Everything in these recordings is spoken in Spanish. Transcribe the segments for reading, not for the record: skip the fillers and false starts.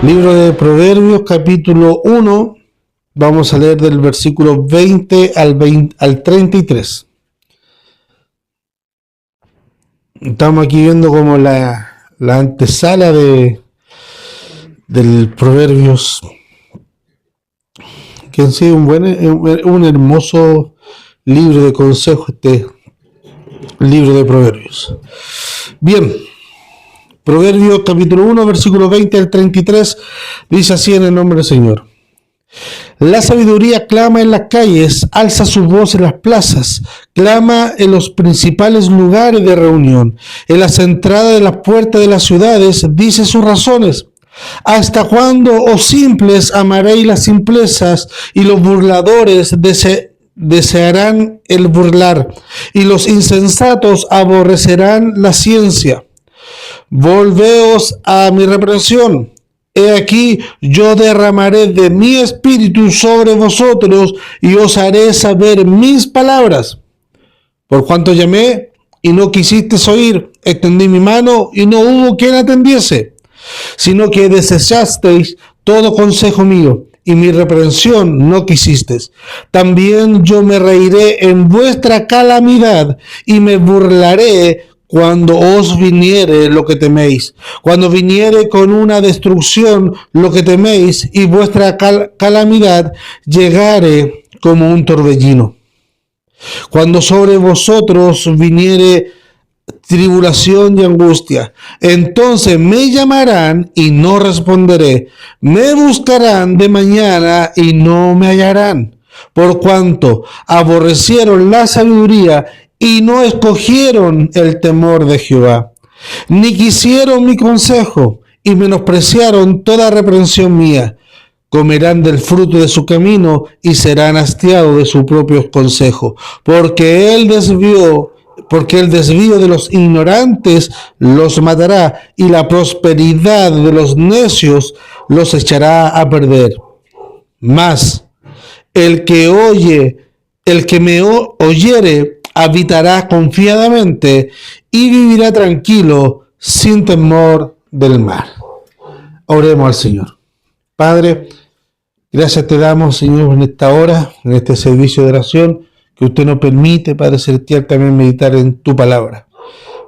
Libro de Proverbios, capítulo 1. Vamos a leer del versículo 20 al 33. Estamos aquí viendo como la antesala del Proverbios, que en sí un hermoso libro de consejos, este libro de Proverbios. Bien, Proverbios capítulo 1, versículo 20 al 33, dice así en el nombre del Señor. La sabiduría clama en las calles, alza su voz en las plazas, clama en los principales lugares de reunión, en las entradas de las puertas de las ciudades, dice sus razones. ¿Hasta cuándo, oh simples, amaréis las simplezas, y los burladores desearán el burlar, y los insensatos aborrecerán la ciencia? Volveos a mi reprensión. He aquí, yo derramaré de mi espíritu sobre vosotros y os haré saber mis palabras. Por cuanto llamé y no quisisteis oír, extendí mi mano y no hubo quien atendiese, sino que desechasteis todo consejo mío y mi reprensión no quisisteis. También yo me reiré en vuestra calamidad y me burlaré cuando os viniere lo que teméis, cuando viniere con una destrucción lo que teméis, y vuestra calamidad llegare como un torbellino. Cuando sobre vosotros viniere tribulación y angustia, entonces me llamarán y no responderé, me buscarán de mañana y no me hallarán, por cuanto aborrecieron la sabiduría y no escogieron el temor de Jehová, ni quisieron mi consejo, y menospreciaron toda reprensión mía. Comerán del fruto de su camino y serán hastiados de sus propios consejos, porque el desvío de los ignorantes los matará, y la prosperidad de los necios los echará a perder. Mas el que me oyere, habitará confiadamente y vivirá tranquilo sin temor del mal. Oremos al Señor. Padre, gracias te damos, Señor, en esta hora, en este servicio de oración, que usted nos permite, Padre Celestial, también meditar en tu palabra.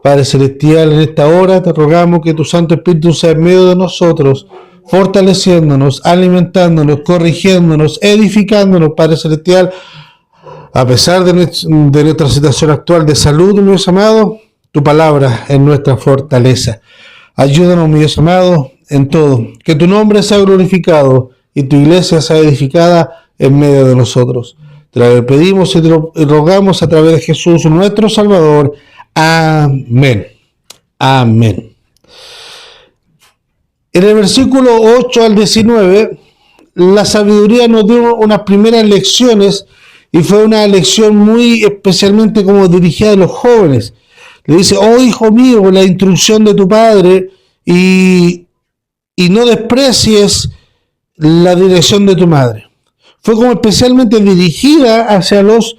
Padre Celestial, en esta hora te rogamos que tu Santo Espíritu sea en medio de nosotros, fortaleciéndonos, alimentándonos, corrigiéndonos, edificándonos, Padre Celestial. A pesar de nuestra situación actual de salud, mi Dios amado, tu palabra es nuestra fortaleza. Ayúdanos, mi Dios amado, en todo. Que tu nombre sea glorificado y tu iglesia sea edificada en medio de nosotros. Te lo pedimos y te lo rogamos a través de Jesús, nuestro Salvador. Amén. Amén. En el versículo 8 al 19, la sabiduría nos dio unas primeras lecciones. Y fue una lección muy especialmente como dirigida a los jóvenes. Le dice, oh hijo mío, la instrucción de tu padre y no desprecies la dirección de tu madre. Fue como especialmente dirigida hacia los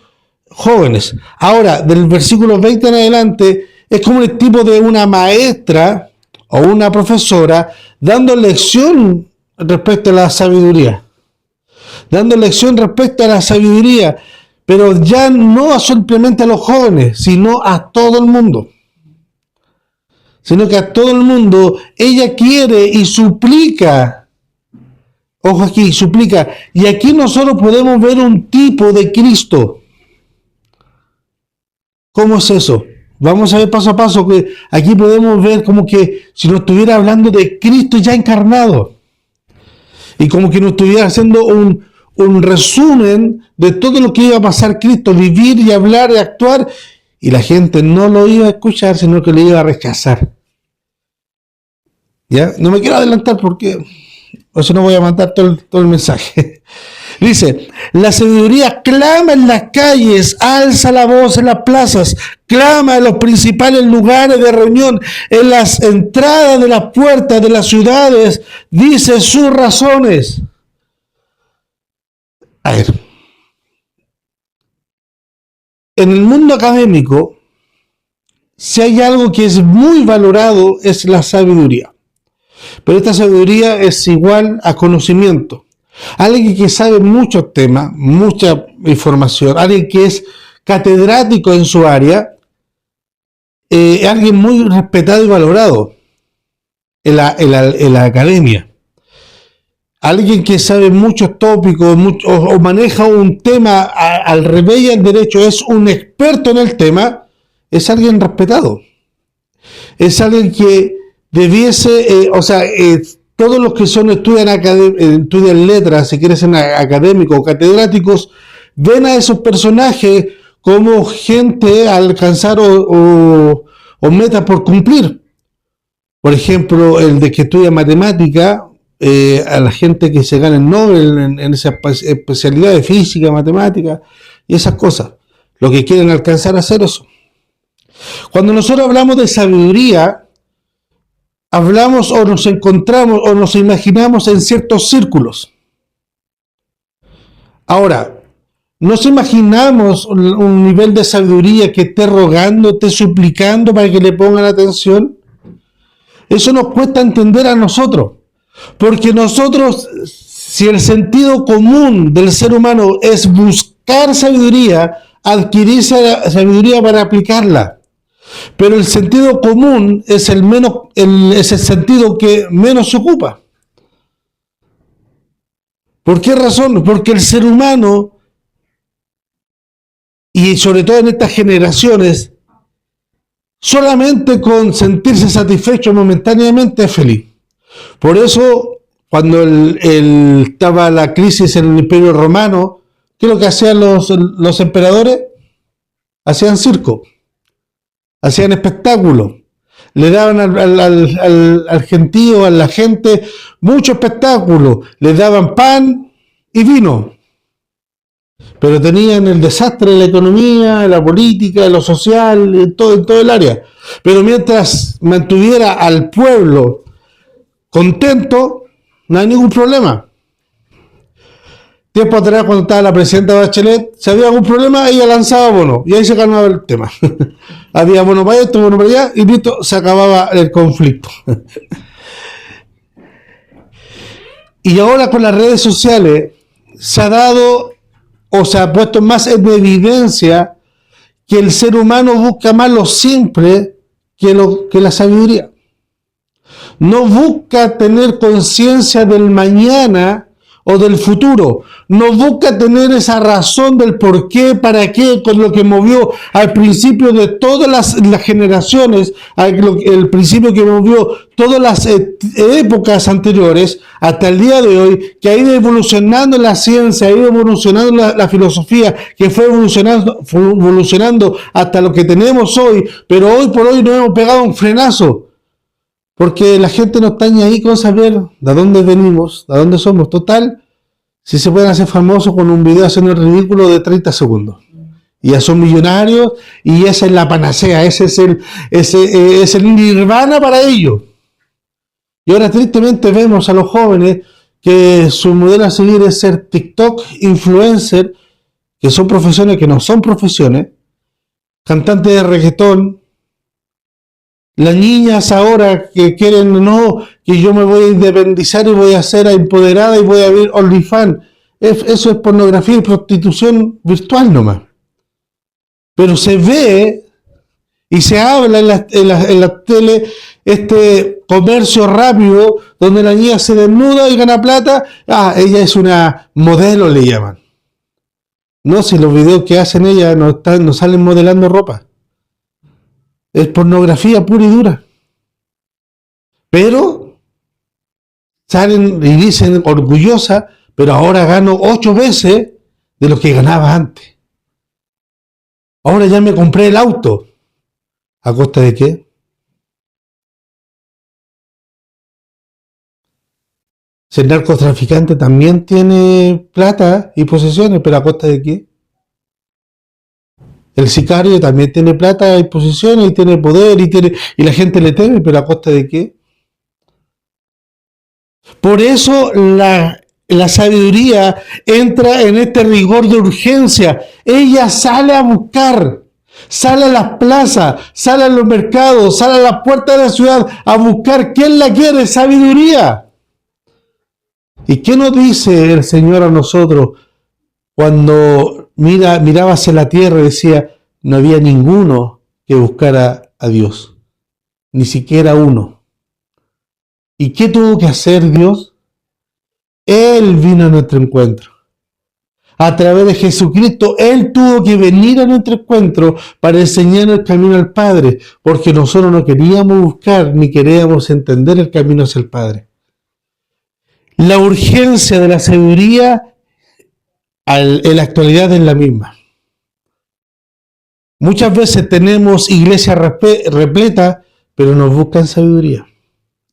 jóvenes. Ahora, del versículo 20 en adelante, es como el tipo de una maestra o una profesora dando lección respecto a la sabiduría. Dando lección respecto a la sabiduría, pero ya no simplemente a los jóvenes, sino a todo el mundo. Sino que a todo el mundo ella quiere y suplica. Ojo aquí, suplica. Y aquí nosotros podemos ver un tipo de Cristo. ¿Cómo es eso? Vamos a ver paso a paso, que aquí podemos ver como que si nos estuviera hablando de Cristo ya encarnado. Y como que nos estuviera haciendo un resumen de todo lo que iba a pasar Cristo, vivir y hablar y actuar, y la gente no lo iba a escuchar, sino que le iba a rechazar. ¿Ya? No me quiero adelantar porque por eso no voy a mandar todo el mensaje. Dice, la sabiduría clama en las calles, alza la voz en las plazas, clama en los principales lugares de reunión, en las entradas de las puertas de las ciudades, dice sus razones. A ver, en el mundo académico, si hay algo que es muy valorado, es la sabiduría. Pero esta sabiduría es igual a conocimiento. Alguien que sabe muchos temas, mucha información, alguien que es catedrático en su área, alguien muy respetado y valorado en la academia. Alguien que sabe muchos tópicos o maneja un tema al revés y al derecho, es un experto en el tema, es alguien respetado. Es alguien que debiese, todos los que estudian letras, si quieren ser académicos o catedráticos, ven a esos personajes como gente a alcanzar o metas por cumplir. Por ejemplo, el de que estudia matemática, a la gente que se gana el Nobel en esa especialidad de física, matemática y esas cosas. Lo que quieren alcanzar a hacer eso. Cuando nosotros hablamos de sabiduría, hablamos o nos encontramos o nos imaginamos en ciertos círculos. Ahora, nos imaginamos un nivel de sabiduría que esté rogando, esté suplicando para que le pongan atención. Eso nos cuesta entender a nosotros, porque nosotros, si el sentido común del ser humano es buscar sabiduría, adquirir sabiduría para aplicarla. Pero el sentido común es es el sentido que menos se ocupa. ¿Por qué razón? Porque el ser humano, y sobre todo en estas generaciones, solamente con sentirse satisfecho momentáneamente es feliz. Por eso, cuando estaba la crisis en el Imperio Romano, ¿qué es lo que hacían los emperadores? Hacían circo. Hacían espectáculos, le daban al gentío, a la gente, mucho espectáculo, les daban pan y vino, pero tenían el desastre de la economía, de la política, de lo social, en todo el área. Pero mientras mantuviera al pueblo contento, no hay ningún problema. Tiempo atrás, cuando estaba la presidenta Bachelet, si había algún problema, ella lanzaba bono y ahí se calmaba el tema. Había bono para esto, bono para allá y listo, se acababa el conflicto. Y ahora con las redes sociales se ha dado o se ha puesto más en evidencia que el ser humano busca más lo simple que la sabiduría. No busca tener conciencia del mañana o del futuro. No busca tener esa razón del por qué, para qué, con lo que movió al principio de todas las generaciones, el principio que movió todas las épocas anteriores hasta el día de hoy, que ha ido evolucionando la ciencia, ha ido evolucionando la filosofía, que fue evolucionando hasta lo que tenemos hoy, pero hoy por hoy nos hemos pegado un frenazo. Porque la gente no está ni ahí con saber de dónde venimos, de dónde somos. Total, si se pueden hacer famosos con un video haciendo el ridículo de 30 segundos. Y ya son millonarios y esa es la panacea, ese es el nirvana para ellos. Y ahora tristemente vemos a los jóvenes que su modelo a seguir es ser TikTok, influencer, que son profesiones que no son profesiones, cantantes de reggaetón. Las niñas ahora que quieren, no, que yo me voy a independizar y voy a ser empoderada y voy a ver OnlyFans. Eso es pornografía y prostitución virtual nomás. Pero se ve y se habla en la tele este comercio rápido donde la niña se desnuda y gana plata. Ella es una modelo, le llaman. No, si los videos que hacen ella no salen modelando ropa. Es pornografía pura y dura. Pero salen y dicen orgullosa, pero ahora gano 8 veces de lo que ganaba antes. Ahora ya me compré el auto. ¿A costa de qué? El narcotraficante también tiene plata y posesiones, pero ¿a costa de qué? El sicario también tiene plata y posesiones y tiene poder y la gente le teme, pero ¿a costa de qué? Por eso la sabiduría entra en este rigor de urgencia. Ella sale a buscar. Sale a las plazas, sale a los mercados, sale a las puertas de la ciudad a buscar quién la quiere, sabiduría. ¿Y qué nos dice el Señor a nosotros cuando miraba hacia la tierra y decía, no había ninguno que buscara a Dios, ni siquiera uno? ¿Y qué tuvo que hacer Dios? Él vino a nuestro encuentro. A través de Jesucristo, Él tuvo que venir a nuestro encuentro para enseñar el camino al Padre, porque nosotros no queríamos buscar ni queríamos entender el camino hacia el Padre. La urgencia de la sabiduría en la actualidad es la misma. Muchas veces tenemos iglesias repletas, pero nos buscan sabiduría.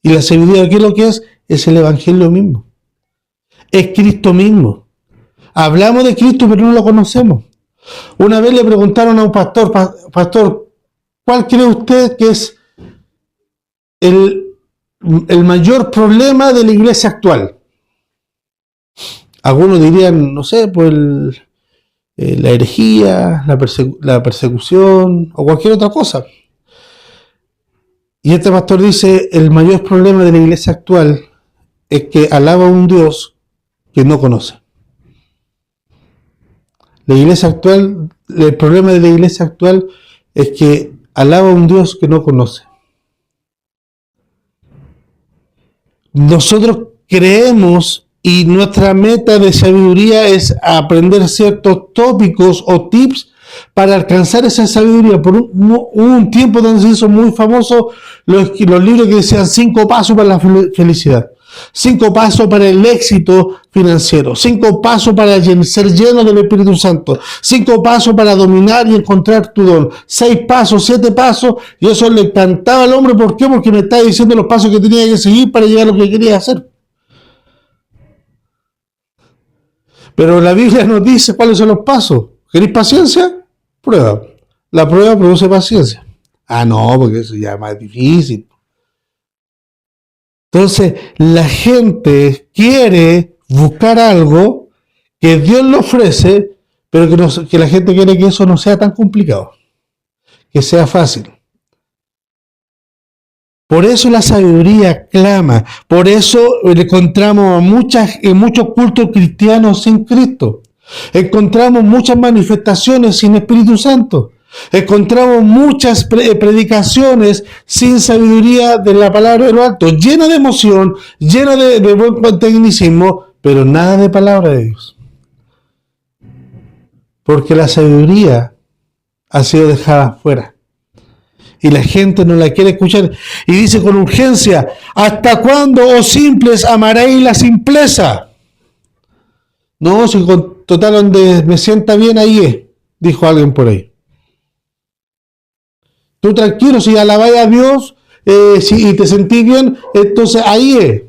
Y la sabiduría, ¿qué es lo que es? Es el Evangelio mismo. Es Cristo mismo. Hablamos de Cristo, pero no lo conocemos. Una vez le preguntaron a un pastor, pastor, ¿cuál cree usted que es el mayor problema de la iglesia actual? Algunos dirían, no sé, pues la herejía, la persecución o cualquier otra cosa. Y este pastor dice, el mayor problema de la iglesia actual es que alaba a un Dios que no conoce. La iglesia actual, el problema de la iglesia actual es que alaba a un Dios que no conoce. Nosotros creemos y nuestra meta de sabiduría es aprender ciertos tópicos o tips para alcanzar esa sabiduría. Por un tiempo donde se hizo muy famoso los libros que decían 5 pasos para la felicidad. 5 pasos para el éxito financiero, 5 pasos para ser lleno del Espíritu Santo, 5 pasos para dominar y encontrar tu don, 6 pasos, 7 pasos, y eso le encantaba al hombre. ¿Por qué? Porque me estaba diciendo los pasos que tenía que seguir para llegar a lo que quería hacer. Pero la Biblia nos dice cuáles son los pasos. ¿Queréis paciencia? Prueba. La prueba produce paciencia. Ah, no, porque eso ya es más difícil. Entonces, la gente quiere buscar algo que Dios le ofrece, pero que la gente quiere que eso no sea tan complicado, que sea fácil. Por eso la sabiduría clama, por eso encontramos muchos cultos cristianos sin Cristo, encontramos muchas manifestaciones sin Espíritu Santo. Encontramos muchas predicaciones sin sabiduría de la palabra de lo alto, llena de emoción, llena de buen tecnicismo, pero nada de palabra de Dios. Porque la sabiduría ha sido dejada afuera y la gente no la quiere escuchar. Y dice con urgencia, ¿hasta cuándo, oh simples, amaréis la simpleza? No, si con total donde me sienta bien ahí es, dijo alguien por ahí. Tú tranquilo, si alabáis a Dios y te sentís bien, entonces ahí es.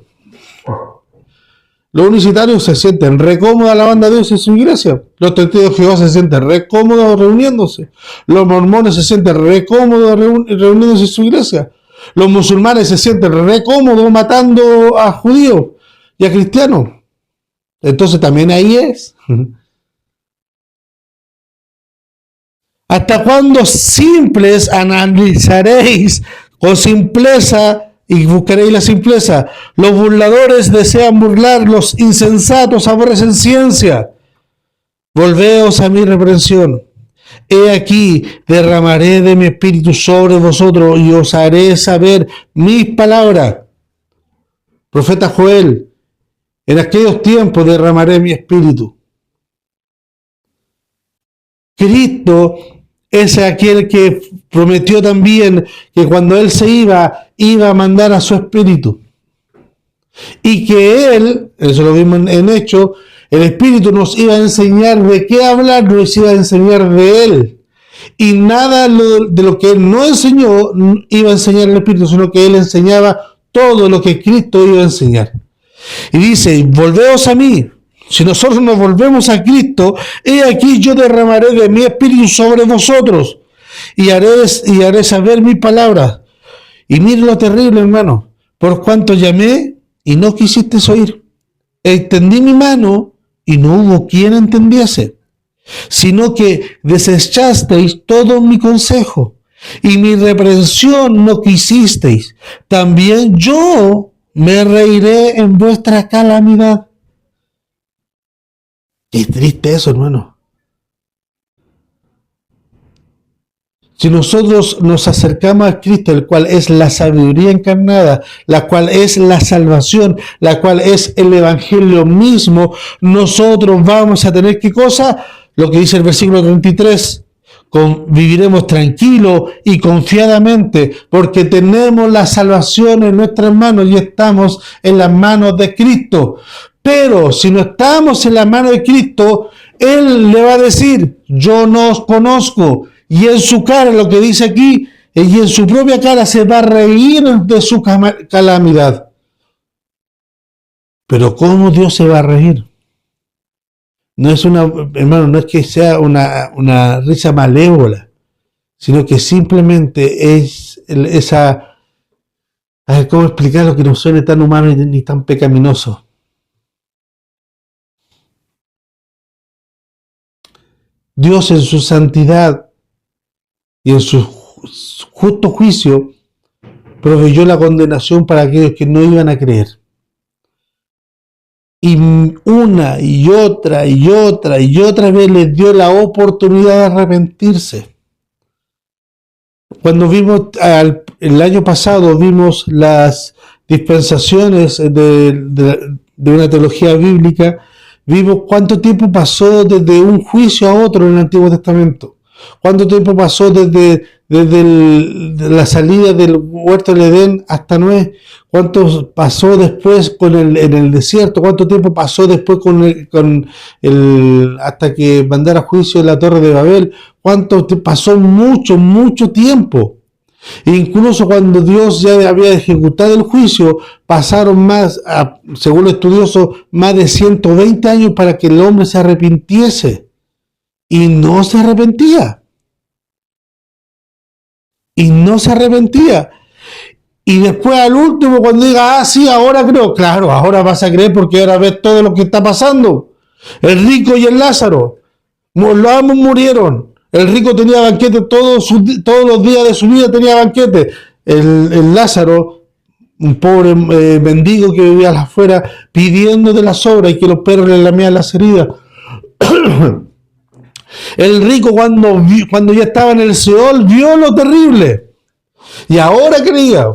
Los unicitarios se sienten re cómodos alabando a Dios en su iglesia. Los testigos de Jehová se sienten re cómodos reuniéndose. Los mormones se sienten re cómodos reuniéndose en su iglesia. Los musulmanes se sienten re cómodos matando a judíos y a cristianos. Entonces también ahí es. ¿Hasta cuándo simples analizaréis con simpleza y buscaréis la simpleza? Los burladores desean burlar, los insensatos aborrecen ciencia. Volveos a mi reprensión. He aquí, derramaré de mi espíritu sobre vosotros y os haré saber mis palabras. Profeta Joel, en aquellos tiempos derramaré mi espíritu. Cristo es aquel que prometió también que cuando Él se iba a mandar a su Espíritu. Y que Él, eso lo vimos en Hechos, el Espíritu nos iba a enseñar de qué hablar, nos iba a enseñar de Él. Y nada de lo que Él no enseñó iba a enseñar el Espíritu, sino que Él enseñaba todo lo que Cristo iba a enseñar. Y dice, volveos a mí. Si nosotros nos volvemos a Cristo, he aquí yo derramaré de mi espíritu sobre vosotros y haré saber mis palabras. Y mire lo terrible, hermano, por cuanto llamé y no quisiste oír, extendí mi mano y no hubo quien entendiese. sino que desechasteis todo mi consejo, y mi reprensión no quisisteis. También yo me reiré en vuestra calamidad. Qué triste eso, hermano. Si nosotros nos acercamos a Cristo, el cual es la sabiduría encarnada, la cual es la salvación, la cual es el evangelio mismo, nosotros vamos a tener, ¿qué cosa? Lo que dice el versículo 33, viviremos tranquilo y confiadamente, porque tenemos la salvación en nuestras manos y estamos en las manos de Cristo. Pero si no estamos en las manos de Cristo, Él le va a decir, yo no os conozco. Y en su cara, lo que dice aquí, y en su propia cara se va a reír de su calamidad. Pero ¿cómo Dios se va a reír? No es hermano, no es que sea una risa malévola, sino que simplemente es esa, a ver, ¿cómo explicarlo que no suene tan humano ni tan pecaminoso? Dios en su santidad y en su justo juicio proveyó la condenación para aquellos que no iban a creer. Y una y otra y otra y otra vez les dio la oportunidad de arrepentirse. Cuando vimos el año pasado, vimos las dispensaciones de una teología bíblica, vimos cuánto tiempo pasó desde un juicio a otro en el Antiguo Testamento. ¿Cuánto tiempo pasó desde la salida del huerto del Edén hasta Noé? ¿Cuánto pasó después en el desierto? ¿Cuánto tiempo pasó después hasta que mandara a juicio la Torre de Babel? ¿Cuánto pasó? Mucho tiempo. E incluso cuando Dios ya había ejecutado el juicio, pasaron según los estudiosos, más de 120 años para que el hombre se arrepintiese. Y no se arrepentía. Y después al último, cuando diga, sí, ahora creo. Claro, ahora vas a creer porque ahora ves todo lo que está pasando. El rico y el Lázaro, los ambos murieron. El rico tenía banquete todos los días de su vida, tenía banquete. El Lázaro, un pobre mendigo que vivía afuera, pidiendo de las sobras y que los perros le lamían las heridas. El rico cuando ya estaba en el Seol vio lo terrible y ahora creía.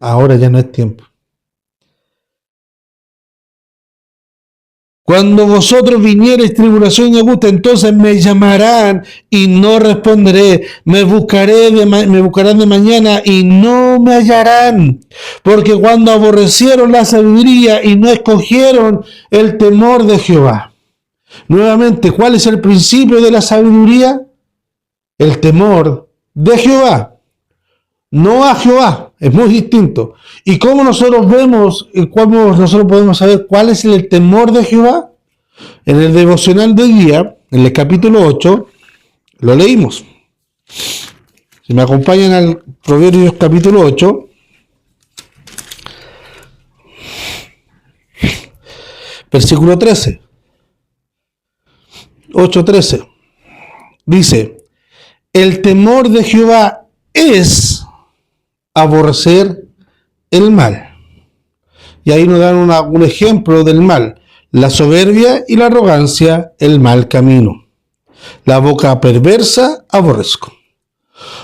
Ahora ya no es tiempo. Cuando vosotros viniereis tribulación y angustia, entonces me llamarán y no responderé. Me buscarán de mañana y no me hallarán. Porque cuando aborrecieron la sabiduría y no escogieron el temor de Jehová. Nuevamente, ¿cuál es el principio de la sabiduría? El temor de Jehová. No a Jehová, es muy distinto. ¿Y cómo nosotros podemos saber cuál es el temor de Jehová? En el devocional de día, en el capítulo 8, lo leímos. Si me acompañan al Proverbios capítulo 8, versículo 13. 8:13. Dice, el temor de Jehová es aborrecer el mal. Y ahí nos dan un ejemplo del mal. La soberbia y la arrogancia, el mal camino. La boca perversa, aborrezco.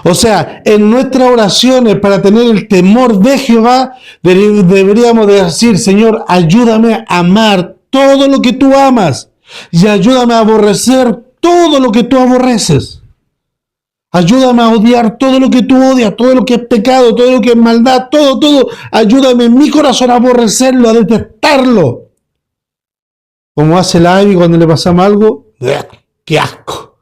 O sea, en nuestras oraciones para tener el temor de Jehová, deberíamos de decir, Señor, ayúdame a amar todo lo que tú amas y ayúdame a aborrecer todo lo que tú aborreces. Ayúdame a odiar todo lo que tú odias, todo lo que es pecado, todo lo que es maldad, todo. Ayúdame en mi corazón a aborrecerlo, a detestarlo. Como hace la Ivy cuando le pasamos algo, ¡qué asco!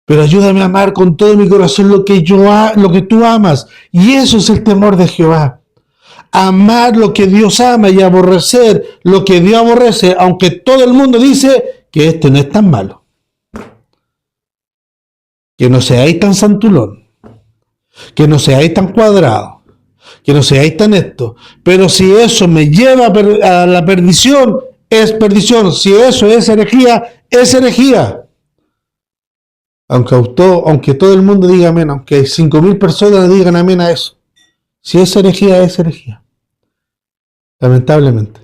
Pero ayúdame a amar con todo mi corazón lo que tú amas. Y eso es el temor de Jehová. Amar lo que Dios ama y aborrecer lo que Dios aborrece, aunque todo el mundo dice que esto no es tan malo. Que no seáis tan santulón, que no seáis tan cuadrado, que no seáis tan esto. Pero si eso me lleva a la perdición, es perdición. Si eso es herejía, es herejía. Aunque todo el mundo diga amén, aunque 5.000 personas digan amén a eso. Si es herejía, es herejía. Lamentablemente.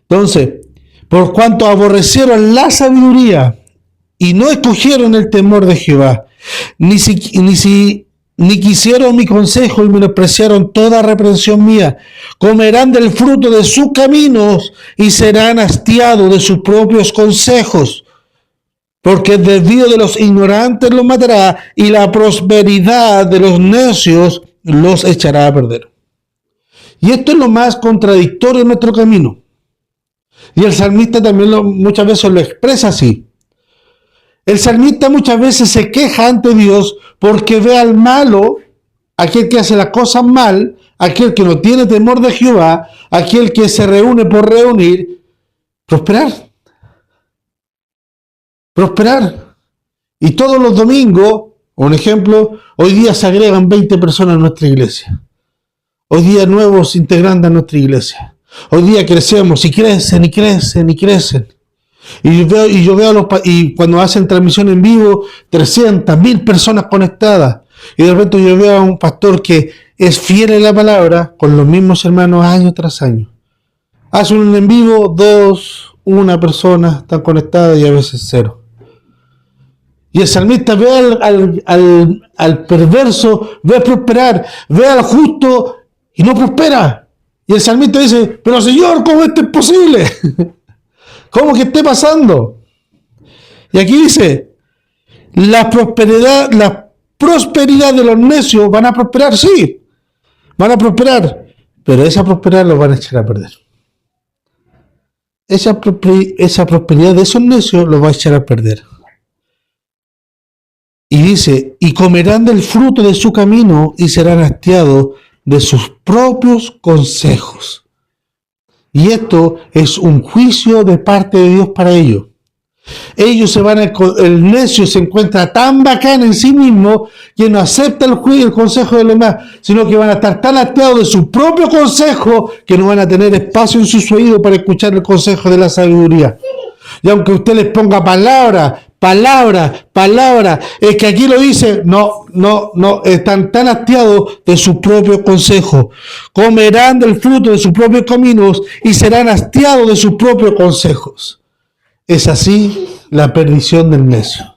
Entonces, por cuanto aborrecieron la sabiduría y no escogieron el temor de Jehová, ni quisieron mi consejo y menospreciaron toda reprensión mía, comerán del fruto de sus caminos y serán hastiados de sus propios consejos. Porque el desvío de los ignorantes los matará y la prosperidad de los necios los echará a perder. Y esto es lo más contradictorio en nuestro camino. Y el salmista también muchas veces lo expresa así. El salmista muchas veces se queja ante Dios porque ve al malo, aquel que hace las cosas mal, aquel que no tiene temor de Jehová, aquel que se reúne por reunir, prosperar. Y todos los domingos, un ejemplo, hoy día se agregan 20 personas a nuestra iglesia. Hoy día nuevos integrantes a nuestra iglesia. Hoy día crecemos y crecen. Y yo veo y cuando hacen transmisión en vivo, 300, 1.000 personas conectadas. Y de repente yo veo a un pastor que es fiel en la palabra con los mismos hermanos año tras año. Hace un en vivo, 2, 1 persona están conectadas y a veces 0. Y el salmista ve al perverso, ve prosperar, ve al justo y no prospera. Y el salmista dice, pero Señor, ¿cómo esto es posible? ¿Cómo que esté pasando? Y aquí dice, la prosperidad de los necios van a prosperar, sí, van a prosperar, pero esa prosperidad los van a echar a perder. Esa prosperidad de esos necios los va a echar a perder. Y dice, y comerán del fruto de su camino y serán hastiados de sus propios consejos. Y esto es un juicio de parte de Dios para ellos. Ellos el necio se encuentra tan bacán en sí mismo que no acepta el consejo de los demás, sino que van a estar tan hastiados de su propio consejo que no van a tener espacio en sus oídos para escuchar el consejo de la sabiduría. Y aunque usted les ponga palabra, es que aquí lo dice, no, están tan hastiados de su propio consejo. Comerán del fruto de sus propios caminos y serán hastiados de sus propios consejos. Es así la perdición del necio.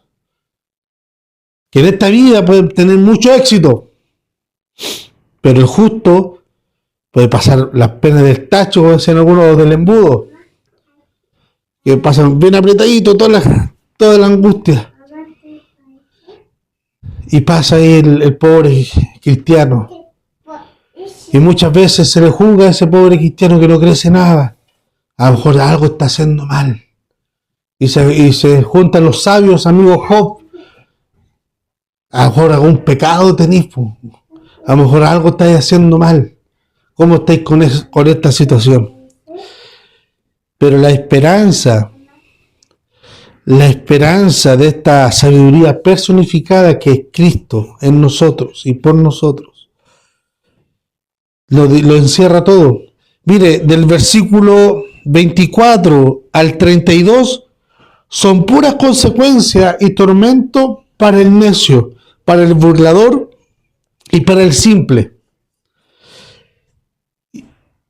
Que en esta vida pueden tener mucho éxito, pero el justo puede pasar las penas del tacho, como dicen algunos, del embudo, que pasan bien apretadito toda la angustia. Y pasa ahí el pobre cristiano. Y muchas veces se le juzga a ese pobre cristiano que no crece nada. A lo mejor algo está haciendo mal. Y se juntan los sabios amigos Job. A lo mejor algún pecado tenéis. A lo mejor algo estáis haciendo mal. ¿Cómo estáis con esta situación? Pero la esperanza de esta sabiduría personificada que es Cristo en nosotros y por nosotros, lo encierra todo. Mire, del versículo 24 al 32 son puras consecuencias y tormento para el necio, para el burlador y para el simple.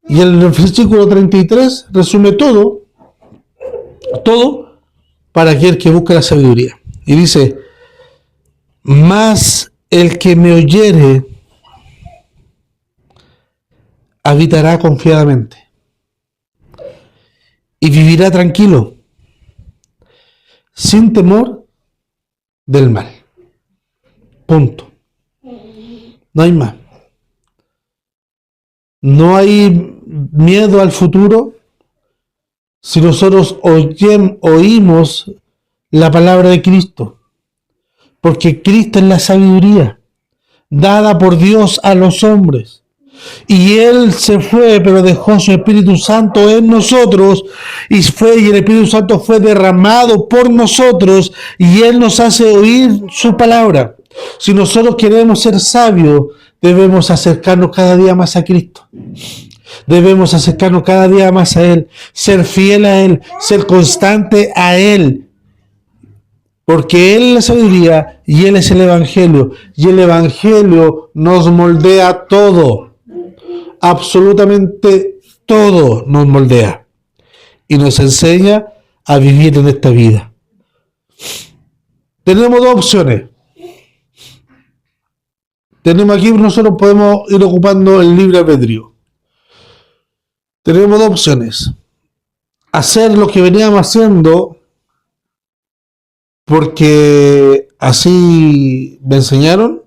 Y el versículo 33 resume todo para aquel que busca la sabiduría. Y dice, mas el que me oyere habitará confiadamente y vivirá tranquilo, sin temor del mal. Punto. No hay más. No hay miedo al futuro si nosotros oímos la palabra de Cristo. Porque Cristo es la sabiduría dada por Dios a los hombres. Y Él se fue, pero dejó su Espíritu Santo en nosotros, y el Espíritu Santo fue derramado por nosotros, y Él nos hace oír su palabra. Si nosotros queremos ser sabios, debemos acercarnos cada día más a Cristo. Debemos acercarnos cada día más a Él, ser fiel a Él, ser constante a Él, porque Él es la sabiduría y Él es el Evangelio, y el Evangelio nos moldea todo, absolutamente todo nos moldea, y nos enseña a vivir en esta vida. Tenemos dos opciones. Tenemos aquí, nosotros podemos ir ocupando el libre albedrío. Tenemos dos opciones. Hacer lo que veníamos haciendo porque así me enseñaron,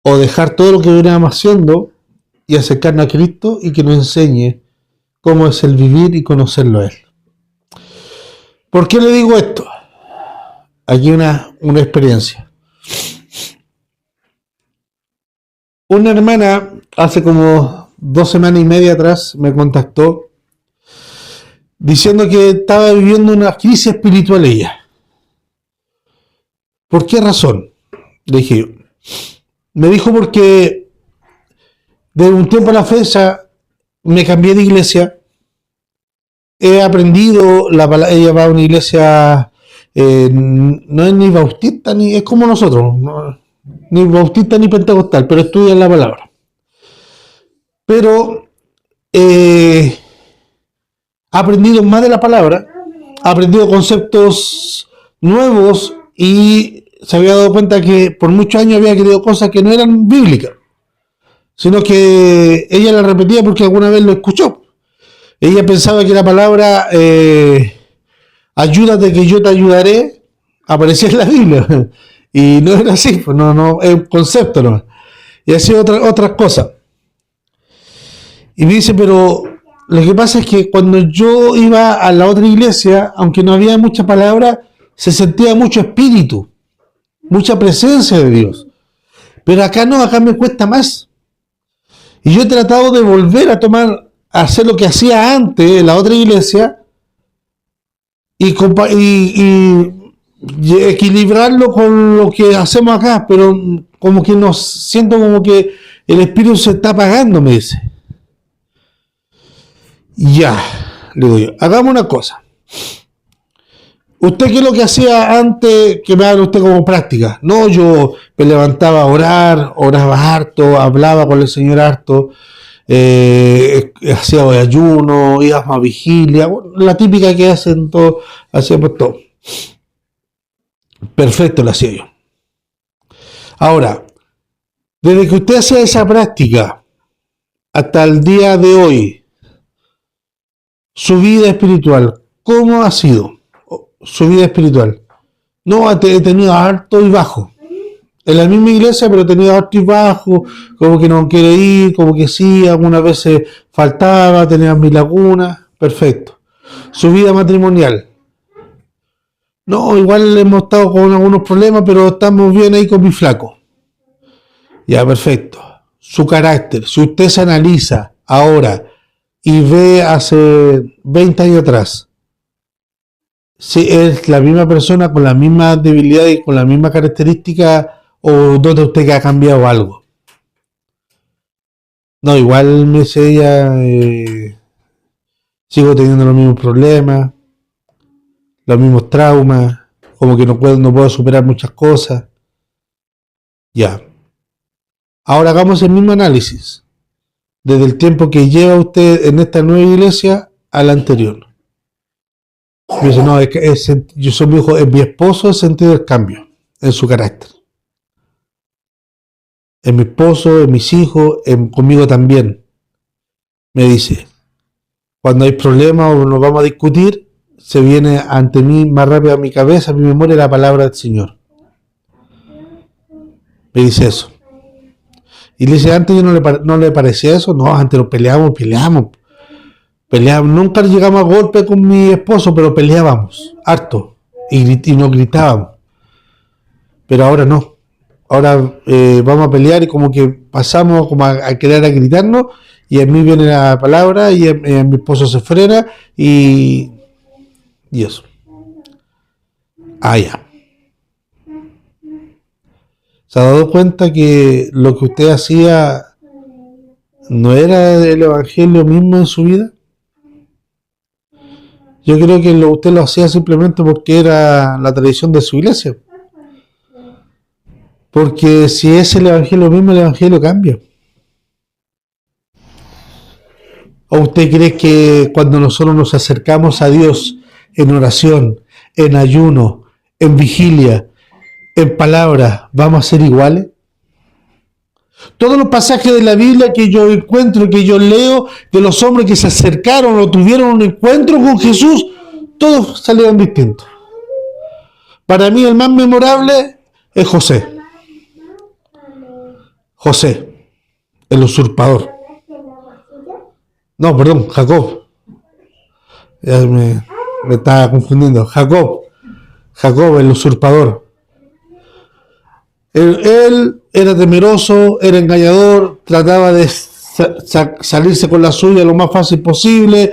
o dejar todo lo que veníamos haciendo y acercarnos a Cristo y que nos enseñe cómo es el vivir y conocerlo a Él. ¿Por qué le digo esto? Aquí una experiencia. Una hermana hace como 2 semanas y media atrás me contactó diciendo que estaba viviendo una crisis espiritual ella. ¿Por qué razón? Le dije, me dijo porque de un tiempo a la fecha me cambié de iglesia, he aprendido, ella va a una iglesia, no es ni bautista, ni es como nosotros, no, ni bautista ni pentecostal, pero estudia la palabra. Pero ha aprendido más de la palabra, ha aprendido conceptos nuevos y se había dado cuenta que por muchos años había creído cosas que no eran bíblicas, sino que ella la repetía porque alguna vez lo escuchó. Ella pensaba que la palabra ayúdate que yo te ayudaré aparecía en la Biblia y no era así, pues no es un concepto nomás. Y así otras cosas. Y me dice, pero lo que pasa es que cuando yo iba a la otra iglesia, aunque no había mucha palabra, se sentía mucho espíritu, mucha presencia de Dios. Pero acá no, acá me cuesta más. Y yo he tratado de volver a hacer lo que hacía antes en la otra iglesia y equilibrarlo con lo que hacemos acá, pero como que siento como que el espíritu se está apagando, me dice. Ya, le digo yo, hagamos una cosa. ¿Usted qué es lo que hacía antes que me hable usted como práctica? No, yo me levantaba a orar, oraba harto, hablaba con el Señor harto, hacía ayuno, íbamos a vigilia, la típica que hacen todos, hacíamos todo. Perfecto, lo hacía yo. Ahora, desde que usted hacía esa práctica hasta el día de hoy, su vida espiritual, ¿cómo ha sido su vida espiritual? No, he tenido alto y bajo. En la misma iglesia, pero he tenido alto y bajo, como que no quiere ir, como que sí, algunas veces faltaba, tenía mis lagunas, perfecto. Su vida matrimonial. No, igual hemos estado con algunos problemas, pero estamos bien ahí con mi flaco. Ya, perfecto. Su carácter, si usted se analiza ahora y ve hace 20 años atrás, si es la misma persona con la misma debilidad y con la misma característica, o donde usted que ha cambiado algo. No, igual me dice ella, sigo teniendo los mismos problemas, los mismos traumas, como que no puedo superar muchas cosas. Ya. Ahora hagamos el mismo análisis, desde el tiempo que lleva usted en esta nueva iglesia a la anterior. Me dice, no, yo soy mi hijo, es mi esposo el sentido del cambio en su carácter. En mi esposo, en mis hijos, conmigo también. Me dice, cuando hay problemas o nos vamos a discutir, se viene ante mí más rápido a mi cabeza, a mi memoria, la palabra del Señor. Me dice eso. Y le dice, antes yo no le parecía eso, no, antes lo peleábamos. Nunca llegamos a golpe con mi esposo, pero peleábamos, harto, y nos gritábamos. Pero ahora no. Ahora vamos a pelear y como que pasamos como a querer a gritarnos, y en mí viene la palabra y en mi esposo se frena y eso. Ah, ya. ¿Se ha dado cuenta que lo que usted hacía ¿No era el Evangelio mismo en su vida? Yo creo que usted lo hacía simplemente porque era la tradición de su iglesia. Porque si es el Evangelio mismo, el Evangelio cambia. ¿O usted cree que cuando nosotros nos acercamos a Dios en oración, en ayuno, en vigilia, en palabra, vamos a ser iguales? Todos los pasajes de la Biblia que yo encuentro, que yo leo, de los hombres que se acercaron o tuvieron un encuentro con Jesús, todos salieron distintos. Para mí el más memorable es José. José, el usurpador. No, perdón, Jacob. Ya me estaba confundiendo. Jacob, el usurpador. Él era temeroso, era engañador, trataba de salirse con la suya lo más fácil posible,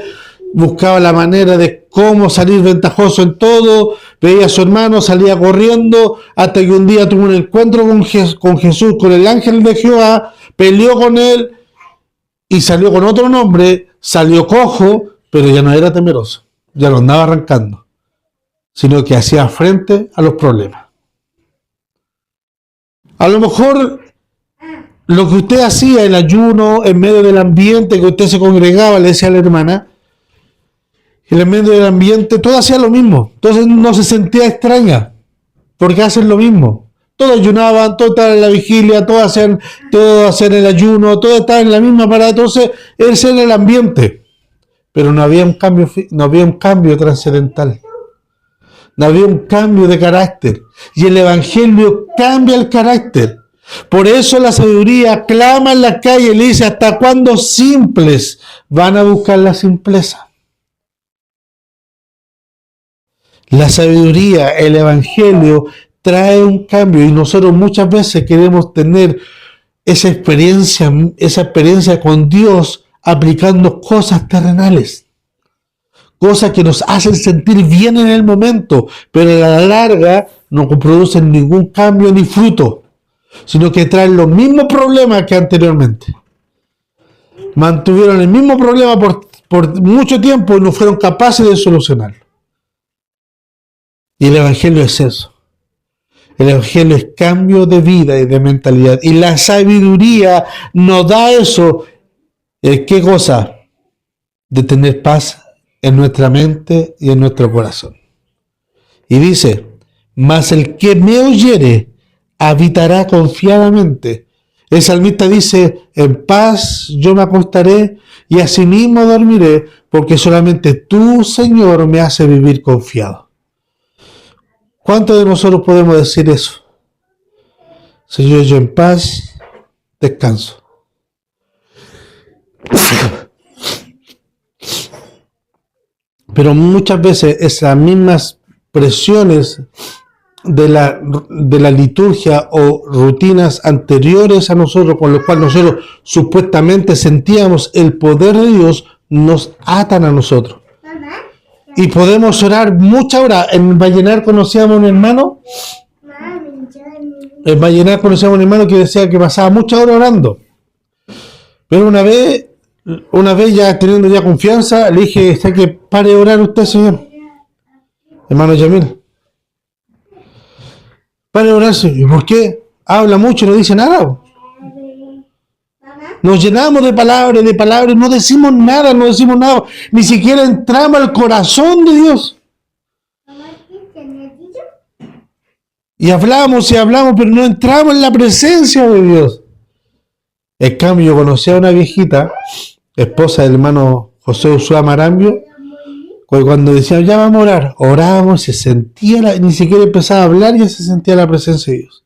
buscaba la manera de cómo salir ventajoso en todo, veía a su hermano, salía corriendo, hasta que un día tuvo un encuentro con Jesús, con el ángel de Jehová, peleó con él y salió con otro nombre, salió cojo, pero ya no era temeroso, ya lo andaba arrancando, sino que hacía frente a los problemas. A lo mejor lo que usted hacía, el ayuno, en medio del ambiente que usted se congregaba, le decía a la hermana, en medio del ambiente, todo hacía lo mismo. Entonces no se sentía extraña, porque hacen lo mismo. Todos ayunaban, todos estaban en la vigilia, todos hacían el ayuno, todos estaban en la misma parada. Entonces, ese era el ambiente. Pero no había un cambio trascendental. No había un cambio de carácter. Y el Evangelio cambia el carácter. Por eso la sabiduría clama en la calle y le dice, ¿hasta cuándo simples van a buscar la simpleza? La sabiduría, el Evangelio trae un cambio y nosotros muchas veces queremos tener esa experiencia con Dios aplicando cosas terrenales. Cosas que nos hacen sentir bien en el momento, pero a la larga no producen ningún cambio ni fruto, sino que traen los mismos problemas que anteriormente. Mantuvieron el mismo problema por mucho tiempo y no fueron capaces de solucionarlo. Y el Evangelio es eso. El Evangelio es cambio de vida y de mentalidad. Y la sabiduría nos da eso. ¿Qué cosa? De tener paz en nuestra mente y en nuestro corazón. Y dice, mas el que me oyere habitará confiadamente. El salmista dice, en paz yo me acostaré y asimismo dormiré, porque solamente tú, Señor, me hace vivir confiado. ¿Cuántos de nosotros podemos decir eso? Señor, yo en paz descanso. Pero muchas veces esas mismas presiones de la liturgia o rutinas anteriores a nosotros, con los cuales nosotros supuestamente sentíamos el poder de Dios, nos atan a nosotros. Y podemos orar muchas horas. En Vallenar conocíamos a un hermano. En Vallenar conocíamos a un hermano que decía que pasaba muchas horas orando. Pero una vez ya teniendo ya confianza, le dije, ¿está que pare de orar usted, señor? Hermano Yamil. Pare de orar, señor. ¿Y por qué? Habla mucho y no dice nada. Nos llenamos de palabras, no decimos nada, ni siquiera entramos al corazón de Dios. Y hablamos, pero no entramos en la presencia de Dios. En cambio, yo conocí a una viejita, esposa del hermano José Ushua Marambio, cuando decían, ya vamos a orar, orábamos, se sentía, ni siquiera empezaba a hablar, ya se sentía la presencia de Dios.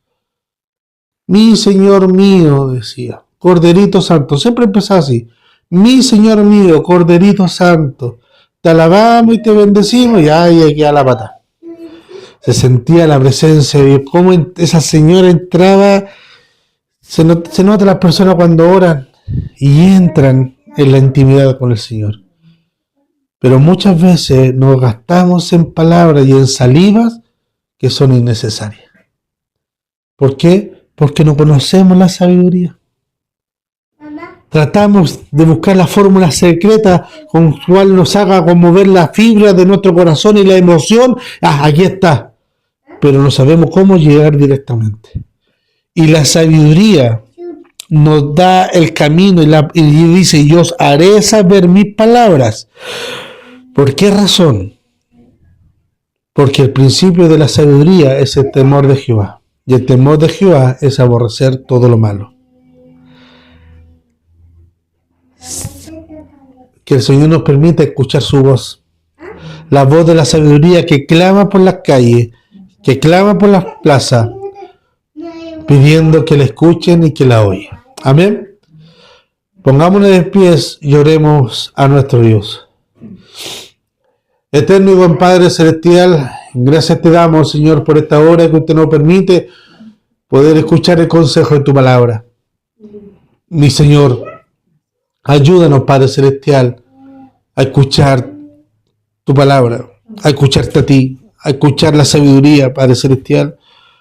Mi Señor mío, decía. Corderito Santo, siempre empezaba así. Mi Señor mío, Corderito Santo, te alabamos y te bendecimos, y ahí queda la pata. Se sentía la presencia de Dios, cómo esa señora entraba. Se nota las personas cuando oran y entran en la intimidad con el Señor. Pero muchas veces nos gastamos en palabras y en salivas que son innecesarias. ¿Por qué? Porque no conocemos la sabiduría. tratamos de buscar la fórmula secreta con la cual nos haga conmover la fibra de nuestro corazón y la emoción. Aquí está. Pero no sabemos cómo llegar directamente. Y la sabiduría nos da el camino y dice: yo os haré saber mis palabras. ¿Por qué razón? Porque el principio de la sabiduría es el temor de Jehová. Y el temor de Jehová es aborrecer todo lo malo. Que el Señor nos permita escuchar su voz. La voz de la sabiduría que clama por las calles, que clama por las plazas, pidiendo que la escuchen y que la oigan. Amén. Pongámonos de pies y oremos a nuestro Dios. Eterno y buen Padre Celestial, gracias te damos, Señor, por esta hora que usted nos permite poder escuchar el consejo de tu palabra. Mi Señor, ayúdanos, Padre Celestial, a escuchar tu palabra, a escucharte a ti, a escuchar la sabiduría, Padre Celestial,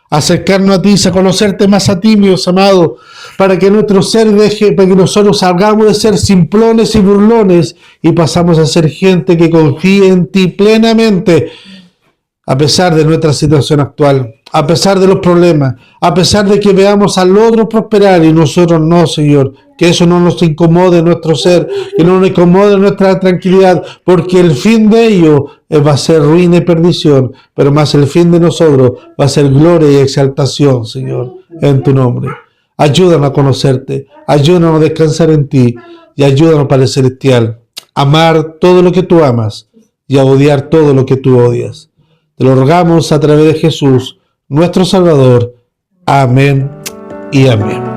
a acercarnos a ti, a conocerte más a ti, mi Dios amado, para que nuestro ser deje, para que nosotros salgamos de ser simplones y burlones y pasamos a ser gente que confíe en ti plenamente, a pesar de nuestra situación actual, a pesar de los problemas, a pesar de que veamos al otro prosperar y nosotros no, Señor. Que eso no nos incomode nuestro ser, que no nos incomode nuestra tranquilidad, porque el fin de ello va a ser ruina y perdición, pero más el fin de nosotros va a ser gloria y exaltación, Señor, en tu nombre. Ayúdanos a conocerte, ayúdanos a descansar en ti y ayúdanos, Padre Celestial, a amar todo lo que tú amas y a odiar todo lo que tú odias. Te lo rogamos a través de Jesús, nuestro Salvador. Amén y amén.